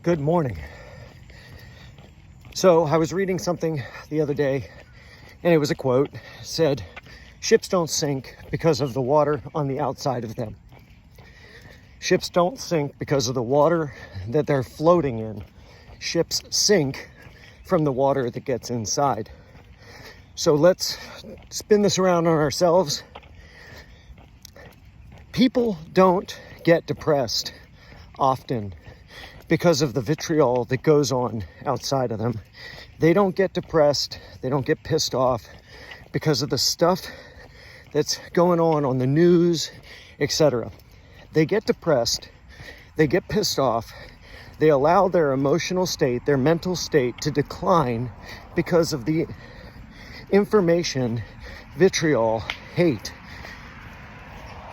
Good morning. So I was reading something the other day, and it was a quote. It said, ships don't sink because of the water on the outside of them. Ships don't sink because of the water that they're floating in. Ships sink from the water that gets inside. So let's spin this around on ourselves. People don't get depressed often because of the vitriol that goes on outside of them. They don't get depressed, they don't get pissed off because of the stuff that's going on the news, etc. They get depressed, they get pissed off, they allow their emotional state, their mental state to decline because of the information, vitriol, hate,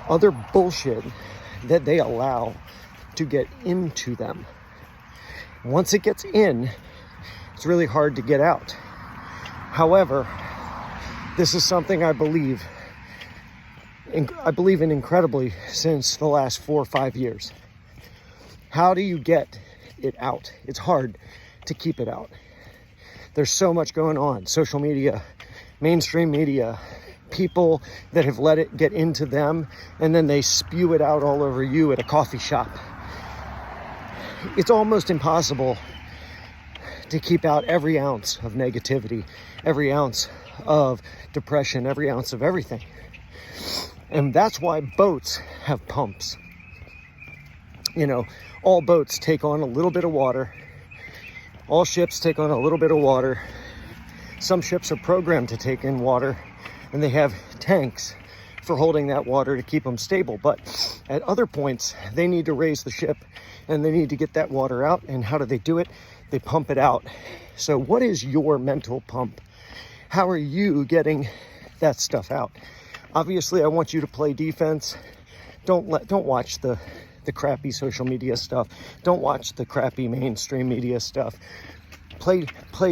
other bullshit that they allow to get into them. Once it gets in, it's really hard to get out. However, this is something I believe in incredibly since the last 4 or 5 years. How do you get it out? It's hard to keep it out. There's so much going on. Social media, mainstream media, people that have let it get into them, and then they spew it out all over you at a coffee shop. It's almost impossible to keep out every ounce of negativity, every ounce of depression, every ounce of everything. And that's why boats have pumps. You know, all boats take on a little bit of water. All ships take on a little bit of water. Some ships are programmed to take in water, and they have tanks for holding that water to keep them stable. But at other points, they need to raise the ship and they need to get that water out. And how do they do it? They pump it out. So what is your mental pump? How are you getting that stuff out? Obviously, I want you to play defense. Don't watch the crappy social media stuff. Don't watch the crappy mainstream media stuff. Play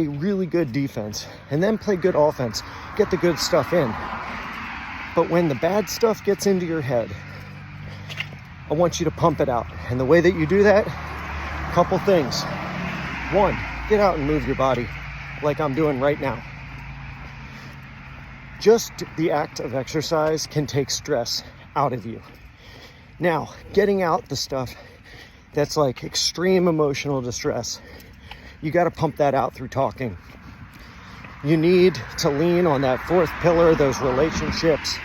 really good defense and then play good offense. Get the good stuff in. But when the bad stuff gets into your head, I want you to pump it out. And the way that you do that, a couple things. One, get out and move your body like I'm doing right now. Just the act of exercise can take stress out of you. Now, getting out the stuff that's like extreme emotional distress, you got to pump that out through talking. You need to lean on that fourth pillar, those relationships.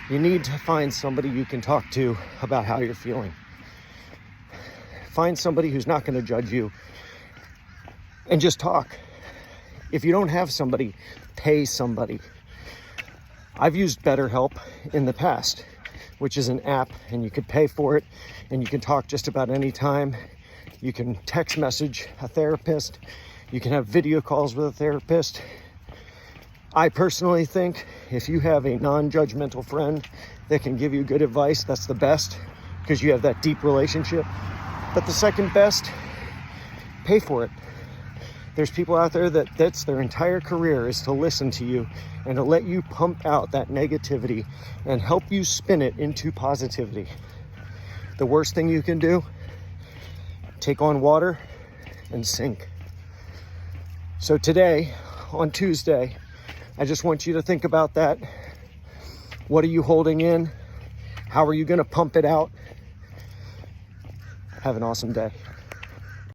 You need to find somebody you can talk to about how you're feeling. Find somebody who's not going to judge you and just talk. If you don't have somebody, pay somebody. I've used BetterHelp in the past, which is an app, and you could pay for it, and you can talk just about any time. You can text message a therapist. You can have video calls with a therapist. I personally think if you have a non-judgmental friend that can give you good advice, that's the best because you have that deep relationship. But the second best, pay for it. There's people out there that's their entire career is to listen to you and to let you pump out that negativity and help you spin it into positivity. The worst thing you can do, take on water and sink. So today, on Tuesday, I just want you to think about that. What are you holding in? How are you going to pump it out? Have an awesome day.